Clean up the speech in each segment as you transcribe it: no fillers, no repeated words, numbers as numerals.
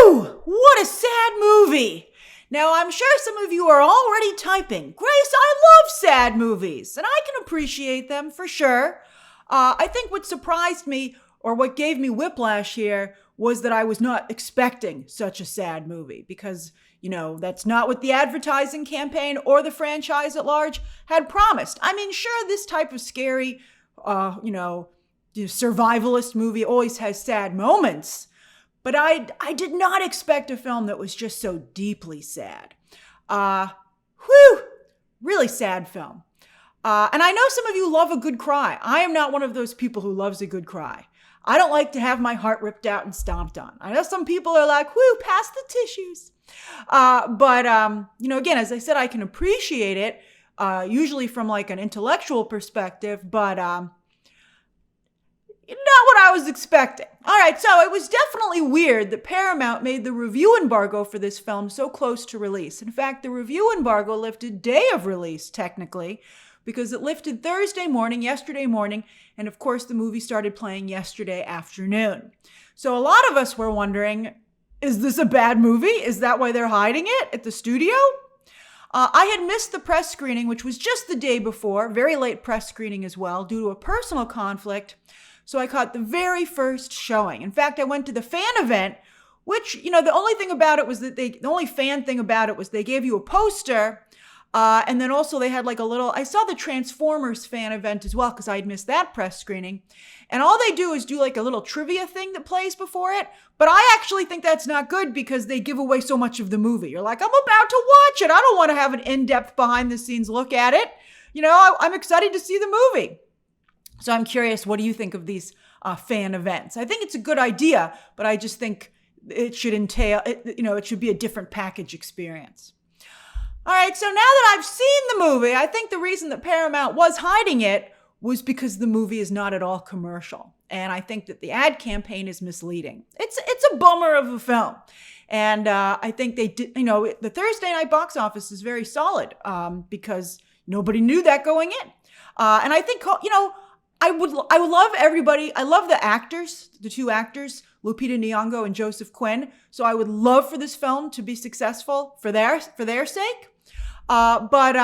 Whew! What a sad movie! Now, I'm sure some of you are already typing, Grace, I love sad movies, and I can appreciate them for sure. I think what surprised me, or what gave me whiplash here, was that I was not expecting such a sad movie because, that's not what the advertising campaign or the franchise at large had promised. I mean, sure, this type of scary, survivalist movie always has sad moments, but I did not expect a film that was just so deeply sad. Really sad film. And I know some of you love a good cry. I am not one of those people who loves a good cry. I don't like to have my heart ripped out and stomped on. I know some people are like, pass the tissues. But again, as I said, I can appreciate it, usually from like an intellectual perspective, but not what I was expecting. All right, so it was definitely weird that Paramount made the review embargo for this film so close to release. In fact, the review embargo lifted day of release, technically, because it lifted Thursday morning, yesterday morning, and of course the movie started playing yesterday afternoon. So a lot of us were wondering, is this a bad movie? Is that why they're hiding it at the studio? I had missed the press screening, which was just the day before, very late press screening as well, due to a personal conflict. So I caught the very first showing. In fact, I went to the fan event, which, the only fan thing about it was they gave you a poster. And then also they had I saw the Transformers fan event as well, because I'd missed that press screening. And all they do is do like a little trivia thing that plays before it. But I actually think that's not good because they give away so much of the movie. You're like, I'm about to watch it. I don't want to have an in-depth behind the scenes look at it. I'm excited to see the movie. So I'm curious, what do you think of these fan events? I think it's a good idea, but I just think it should it should be a different package experience. All right, so now that I've seen the movie, I think the reason that Paramount was hiding it was because the movie is not at all commercial. And I think that the ad campaign is misleading. It's a bummer of a film. And I think they did, the Thursday night box office is very solid because nobody knew that going in. And I think, I would love everybody. I love the actors, the two actors, Lupita Nyong'o and Joseph Quinn. So I would love for this film to be successful for their sake. But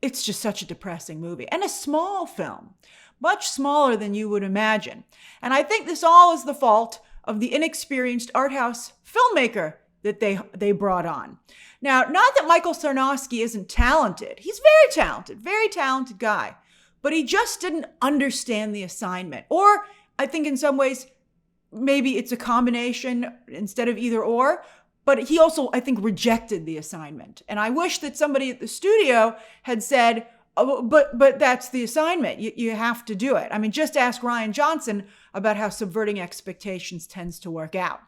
it's just such a depressing movie and a small film, much smaller than you would imagine. And I think this all is the fault of the inexperienced art house filmmaker that they brought on. Now, not that Michael Sarnoski isn't talented. He's very talented guy. But he just didn't understand the assignment. Or I think in some ways, maybe it's a combination instead of either or. But he also, I think, rejected the assignment. And I wish that somebody at the studio had said, oh, but that's the assignment. You have to do it. I mean, just ask Rian Johnson about how subverting expectations tends to work out.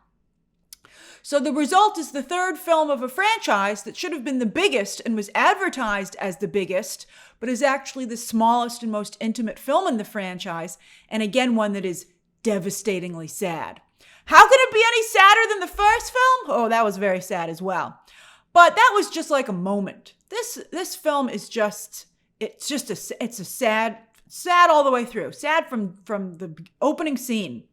So the result is the third film of a franchise that should have been the biggest and was advertised as the biggest, but is actually the smallest and most intimate film in the franchise, and again, one that is devastatingly sad. How can it be any sadder than the first film? Oh, that was very sad as well. But that was just like a moment. This film is it's a sad all the way through. Sad from the opening scene.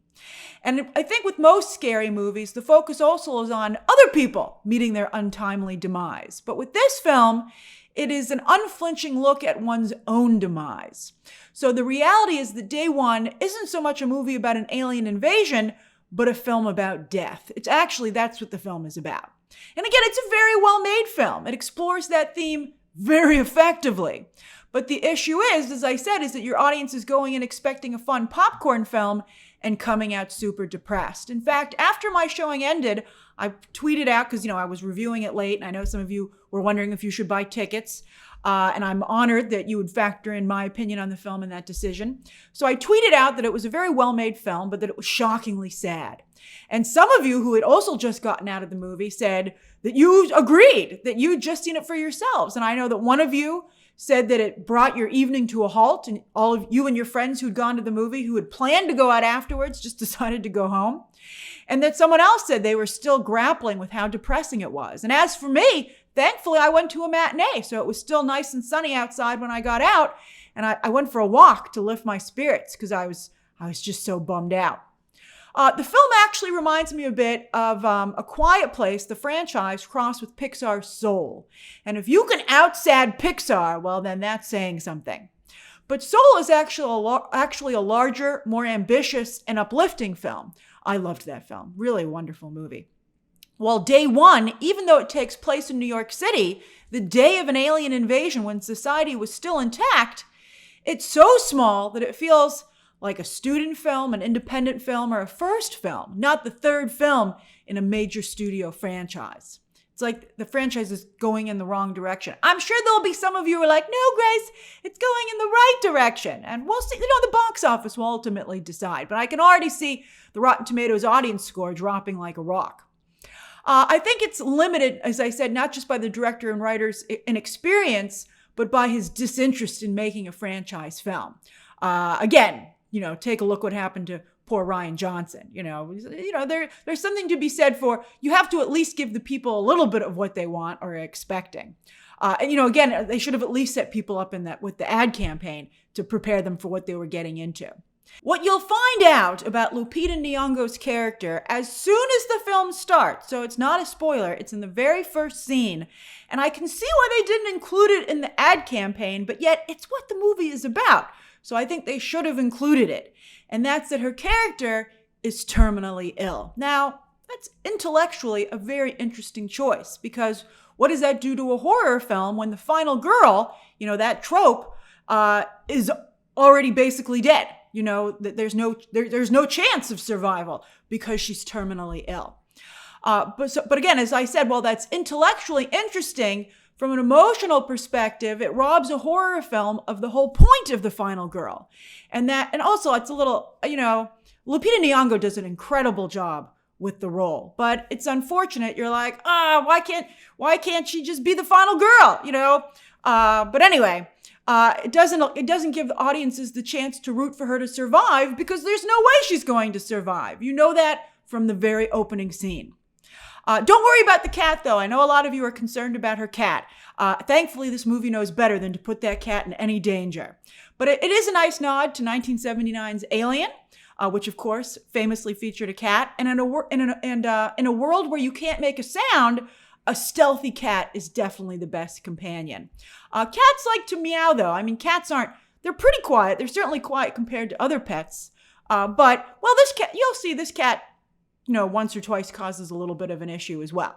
And I think with most scary movies, the focus also is on other people meeting their untimely demise. But with this film, it is an unflinching look at one's own demise. So the reality is that Day One isn't so much a movie about an alien invasion, but a film about death. That's what the film is about. And again, it's a very well-made film. It explores that theme very effectively. But the issue is, as I said, is that your audience is going in expecting a fun popcorn film and coming out super depressed. In fact, after my showing ended, I tweeted out, because, I was reviewing it late, and I know some of you were wondering if you should buy tickets. And I'm honored that you would factor in my opinion on the film in that decision. So I tweeted out that it was a very well-made film, but that it was shockingly sad. And some of you who had also just gotten out of the movie said that you agreed, that you'd just seen it for yourselves. And I know that one of you said that it brought your evening to a halt, and all of you and your friends who'd gone to the movie, who had planned to go out afterwards, just decided to go home. And that someone else said they were still grappling with how depressing it was. And as for me, thankfully I went to a matinee, so it was still nice and sunny outside when I got out, and I went for a walk to lift my spirits because I was just so bummed out. The film actually reminds me a bit of A Quiet Place, the franchise, crossed with Pixar Soul. And if you can out-sad Pixar, well, then that's saying something. But Soul is actually a larger, more ambitious, and uplifting film. I loved that film. Really wonderful movie. While Day One, even though it takes place in New York City, the day of an alien invasion when society was still intact, it's so small that it feels like a student film, an independent film, or a first film, not the third film in a major studio franchise. It's like the franchise is going in the wrong direction. I'm sure there'll be some of you who are like, no, Grace, it's going in the right direction. And we'll see, the box office will ultimately decide. But I can already see the Rotten Tomatoes audience score dropping like a rock. I think it's limited, as I said, not just by the director and writer's inexperience, but by his disinterest in making a franchise film. Again, take a look what happened to poor Rian Johnson. There's something to be said for, you have to at least give the people a little bit of what they want or are expecting. Again, they should have at least set people up with the ad campaign to prepare them for what they were getting into. What you'll find out about Lupita Nyong'o's character as soon as the film starts, so it's not a spoiler, it's in the very first scene, and I can see why they didn't include it in the ad campaign, but yet it's what the movie is about. So I think they should have included it. And that's that her character is terminally ill. Now, that's intellectually a very interesting choice, because what does that do to a horror film when the final girl, that trope, is already basically dead? That there's no chance of survival because she's terminally ill. But again, as I said, while that's intellectually interesting, from an emotional perspective, it robs a horror film of the whole point of the final girl. And also it's a little, Lupita Nyong'o does an incredible job with the role, but it's unfortunate. You're like, why can't she just be the final girl? But anyway, it doesn't give the audiences the chance to root for her to survive, because there's no way she's going to survive. You know that from the very opening scene. Don't worry about the cat, though. I know a lot of you are concerned about her cat. Thankfully, this movie knows better than to put that cat in any danger. But it is a nice nod to 1979's Alien, which, of course, famously featured a cat. And in a world where you can't make a sound, a stealthy cat is definitely the best companion. Cats like to meow, though. I mean, they're pretty quiet. They're certainly quiet compared to other pets. This cat, you'll see this cat, once or twice causes a little bit of an issue as well.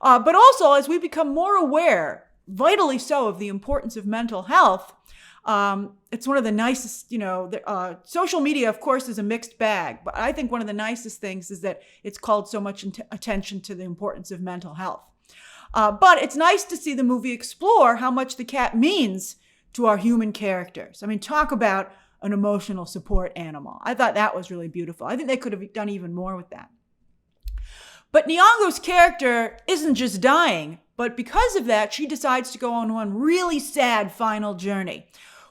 But also, as we become more aware, vitally so, of the importance of mental health, it's one of the nicest, social media, of course, is a mixed bag. But I think one of the nicest things is that it's called so much attention to the importance of mental health. But it's nice to see the movie explore how much the cat means to our human characters. I mean, talk about an emotional support animal. I thought that was really beautiful. I think they could have done even more with that. But Nyong'o's character isn't just dying, but because of that, she decides to go on one really sad final journey,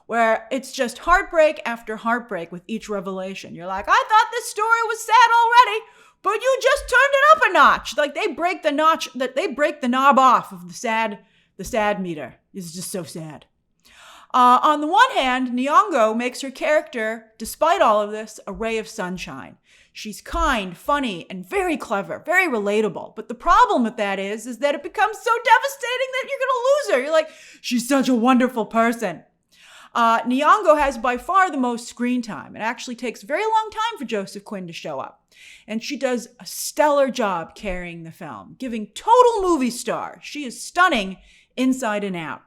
where it's just heartbreak after heartbreak with each revelation. You're like, I thought this story was sad already, but you just turned it up a notch. Like they break the knob off of the sad meter. It's just so sad. On the one hand, Nyong'o makes her character, despite all of this, a ray of sunshine. She's kind, funny, and very clever, very relatable. But the problem with that is that it becomes so devastating that you're going to lose her. You're like, she's such a wonderful person. Nyong'o has by far the most screen time. It actually takes a very long time for Joseph Quinn to show up. And she does a stellar job carrying the film, giving total movie star. She is stunning inside and out.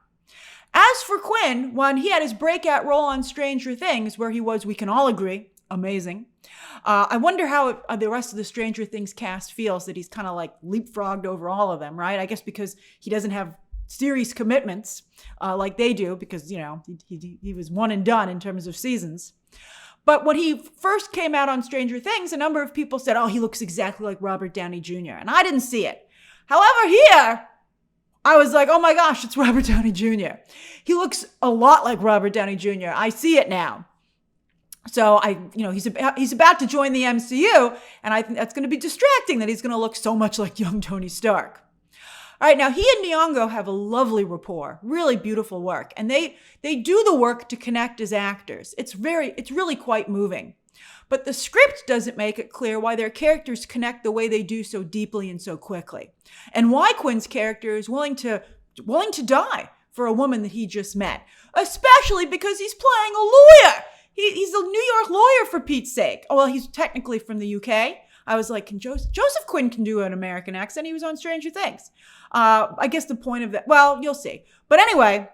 As for Quinn, when he had his breakout role on Stranger Things, where he was, we can all agree, amazing. I wonder how the rest of the Stranger Things cast feels that he's kind of like leapfrogged over all of them, right? I guess because he doesn't have series commitments like they do, because, he was one and done in terms of seasons. But when he first came out on Stranger Things, a number of people said, he looks exactly like Robert Downey Jr. And I didn't see it. However, here, I was like, oh my gosh, it's Robert Downey Jr. He looks a lot like Robert Downey Jr. I see it now. So he's about to join the MCU, and I think that's going to be distracting that he's going to look so much like young Tony Stark. All right, now he and Nyong'o have a lovely rapport, really beautiful work, and they do the work to connect as actors. It's really quite moving. But the script doesn't make it clear why their characters connect the way they do so deeply and so quickly. And why Quinn's character is willing to die for a woman that he just met. Especially because he's playing a lawyer. He's a New York lawyer, for Pete's sake. Oh, well, he's technically from the UK. I was like, Joseph Quinn can do an American accent. He was on Stranger Things. I guess the point of that, well, you'll see. But anyway,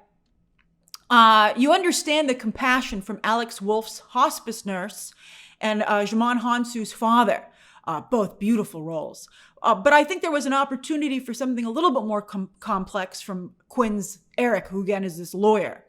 you understand the compassion from Alex Wolff's hospice nurse and Djimon Hounsou's father. Both beautiful roles. But I think there was an opportunity for something a little bit more complex from Quinn's Eric, who again is this lawyer.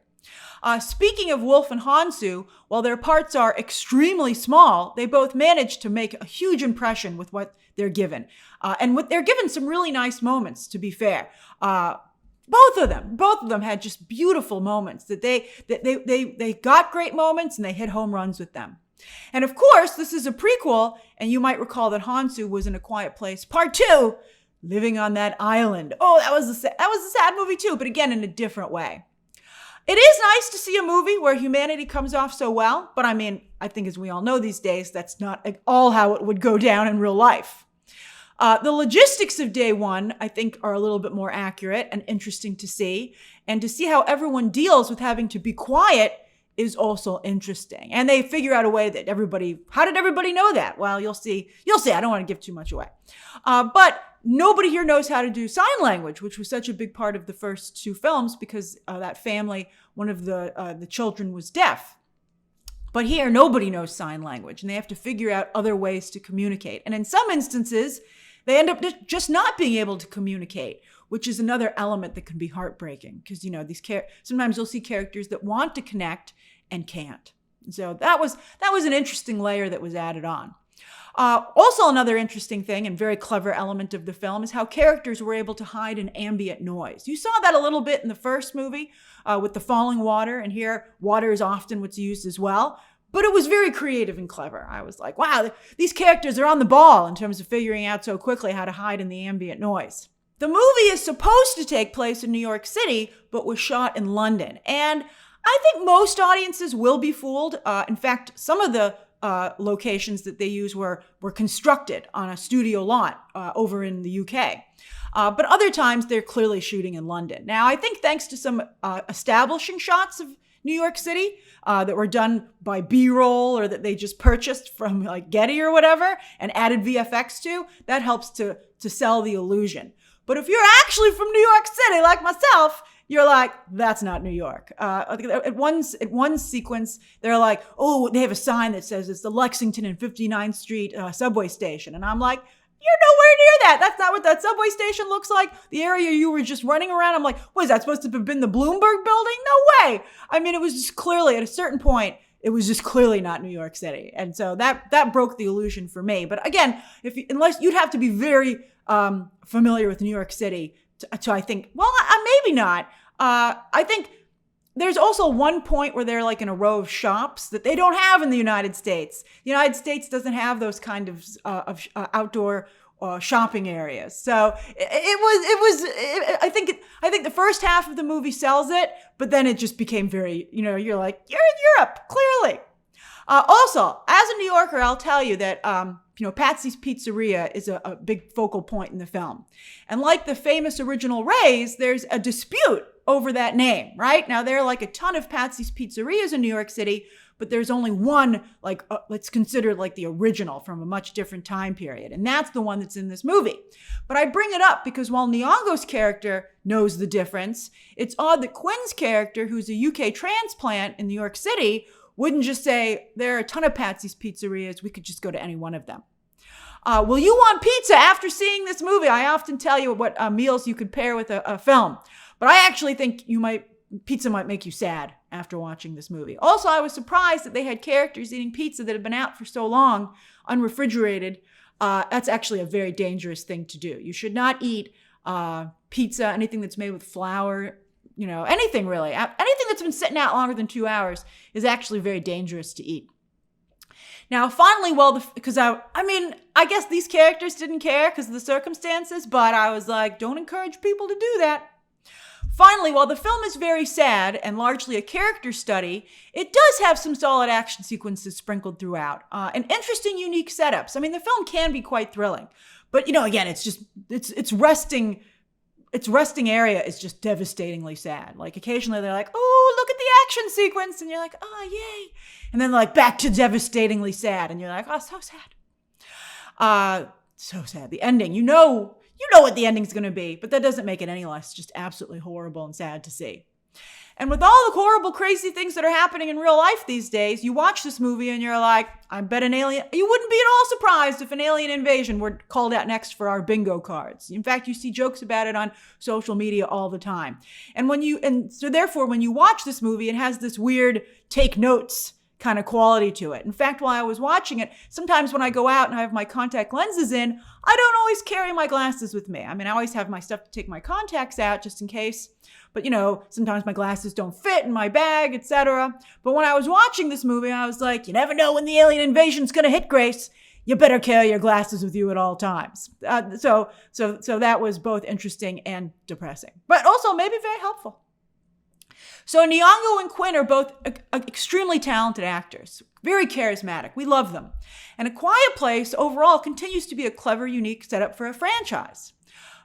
Speaking of Wolff and Hounsou, while their parts are extremely small, they both manage to make a huge impression with what they're given. And they're given some really nice moments, to be fair. Both of them had just beautiful moments that they got great moments and they hit home runs with them. And of course, this is a prequel, and you might recall that Hounsou was in A Quiet Place Part 2, living on that island. Oh, that was a sad movie too, but again, in a different way. It is nice to see a movie where humanity comes off so well, but I mean, I think as we all know these days, that's not at all how it would go down in real life. The logistics of day one, I think, are a little bit more accurate and interesting to see. And to see how everyone deals with having to be quiet is also interesting. And they figure out a way that how did everybody know that? Well, you'll see. I don't want to give too much away. But nobody here knows how to do sign language, which was such a big part of the first two films because that family, one of the children was deaf. But here, nobody knows sign language, and they have to figure out other ways to communicate. And in some instances, they end up just not being able to communicate, which is another element that can be heartbreaking because, sometimes you'll see characters that want to connect and can't. So that was an interesting layer that was added on. Also, another interesting thing and very clever element of the film is how characters were able to hide in ambient noise. You saw that a little bit in the first movie with the falling water, and here water is often what's used as well. But it was very creative and clever. I was like, wow, these characters are on the ball in terms of figuring out so quickly how to hide in the ambient noise. The movie is supposed to take place in New York City, but was shot in London. And I think most audiences will be fooled. In fact, some of the locations that they use were constructed on a studio lot over in the UK. But other times they're clearly shooting in London. Now, I think thanks to some establishing shots of New York City that were done by B-roll or that they just purchased from like Getty or whatever and added VFX to, that helps to sell the illusion. But if you're actually from New York City, like myself, you're like, that's not New York. At one sequence, they're like, oh, they have a sign that says it's the Lexington and 59th Street subway station. And I'm like, you're nowhere near that. That's not what that subway station looks like. The area you were just running around, I'm like, what is that supposed to have been the Bloomberg building? No way. I mean, it was just clearly, at a certain point, it was just clearly not New York City. And so that broke the illusion for me. But again, unless you'd have to be very familiar with New York City to I think, well, maybe not. I think there's also one point where they're like in a row of shops that they don't have in the United States. The United States doesn't have those kind of outdoor shopping areas. So I think the first half of the movie sells it, but then it just became very, you're like, you're in Europe, clearly. Also, as a New Yorker, I'll tell you that, Patsy's Pizzeria is a big focal point in the film. And like the famous original Ray's, there's a dispute over that name, right? Now, there are like a ton of Patsy's Pizzerias in New York City, but there's only one, let's consider like the original from a much different time period. And that's the one that's in this movie. But I bring it up because while Nyong'o's character knows the difference, it's odd that Quinn's character, who's a UK transplant in New York City, wouldn't just say, there are a ton of Patsy's Pizzerias, we could just go to any one of them. Will you want pizza after seeing this movie? I often tell you what meals you could pair with a film. But I actually think pizza might make you sad after watching this movie. Also, I was surprised that they had characters eating pizza that had been out for so long, unrefrigerated. That's actually a very dangerous thing to do. You should not eat pizza, anything that's made with flour, anything really. Anything that's been sitting out longer than 2 hours is actually very dangerous to eat. Now, finally, because I guess these characters didn't care because of the circumstances, but I was like, don't encourage people to do that. Finally, while the film is very sad and largely a character study, it does have some solid action sequences sprinkled throughout, and interesting, unique setups. I mean, the film can be quite thrilling, but again, its resting area is just devastatingly sad. Like occasionally they're like, "Oh, look at the action sequence," and you're like, "Oh, yay!" And then like back to devastatingly sad, and you're like, "Oh, so sad." So sad. The ending, you know what the ending's going to be, but that doesn't make it any less just absolutely horrible and sad to see. And with all the horrible, crazy things that are happening in real life these days, you watch this movie and you're like, I bet an alien, you wouldn't be at all surprised if an alien invasion were called out next for our bingo cards. In fact, you see jokes about it on social media all the time. So therefore, when you watch this movie, it has this weird take notes kind of quality to it. In fact, while I was watching it, sometimes when I go out and I have my contact lenses in, I don't always carry my glasses with me. I mean, I always have my stuff to take my contacts out just in case. But sometimes my glasses don't fit in my bag, etc. But when I was watching this movie, I was like, you never know when the alien invasion's going to hit, Grace. You better carry your glasses with you at all times. So that was both interesting and depressing, but also maybe very helpful. So Nyong'o and Quinn are both extremely talented actors, very charismatic. We love them. And A Quiet Place overall continues to be a clever, unique setup for a franchise.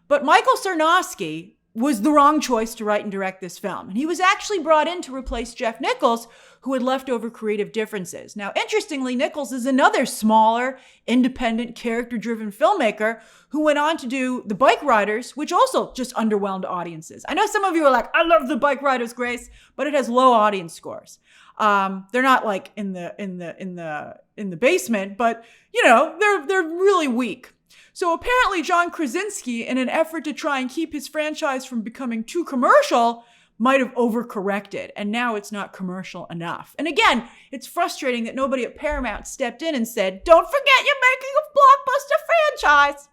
But Michael Sarnoski was the wrong choice to write and direct this film. And he was actually brought in to replace Jeff Nichols, who had leftover creative differences. Now, interestingly, Nichols is another smaller, independent, character-driven filmmaker who went on to do The Bike Riders, which also just underwhelmed audiences. I know some of you are like, I love The Bike Riders, Grace, but it has low audience scores. They're not like in the basement, but they're really weak. So apparently John Krasinski, in an effort to try and keep his franchise from becoming too commercial, might have overcorrected, and now it's not commercial enough. And again, it's frustrating that nobody at Paramount stepped in and said, don't forget you're making a blockbuster franchise.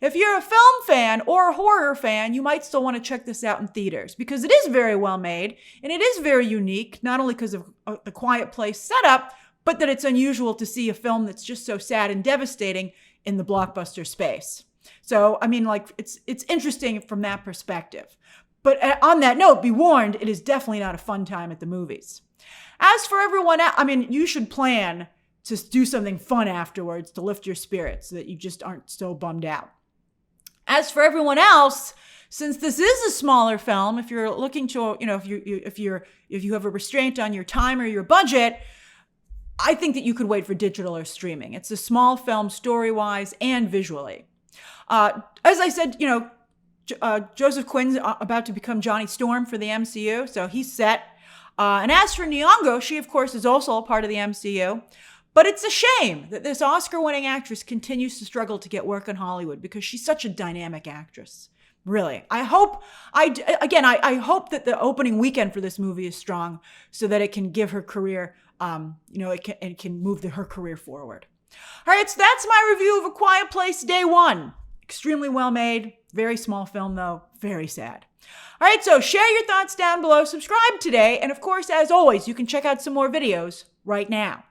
If you're a film fan or a horror fan, you might still want to check this out in theaters because it is very well made and it is very unique, not only because of the Quiet Place setup, but that it's unusual to see a film that's just so sad and devastating in the blockbuster space. So, I mean, like, it's interesting from that perspective. But on that note, be warned, it is definitely not a fun time at the movies. As for everyone else, I mean, you should plan to do something fun afterwards to lift your spirits so that you just aren't so bummed out. As for everyone else, since this is a smaller film, if you're looking to, if you have a restraint on your time or your budget, I think that you could wait for digital or streaming. It's a small film story-wise and visually. As I said, Joseph Quinn's about to become Johnny Storm for the MCU, so he's set. And as for Nyong'o, she, of course, is also a part of the MCU. But it's a shame that this Oscar-winning actress continues to struggle to get work in Hollywood because she's such a dynamic actress. Really. I hope that the opening weekend for this movie is strong so that it can give her career, it can move her career forward. All right, so that's my review of A Quiet Place Day 1. Extremely well made, very small film though, very sad. All right, so share your thoughts down below, subscribe today, and of course, as always, you can check out some more videos right now.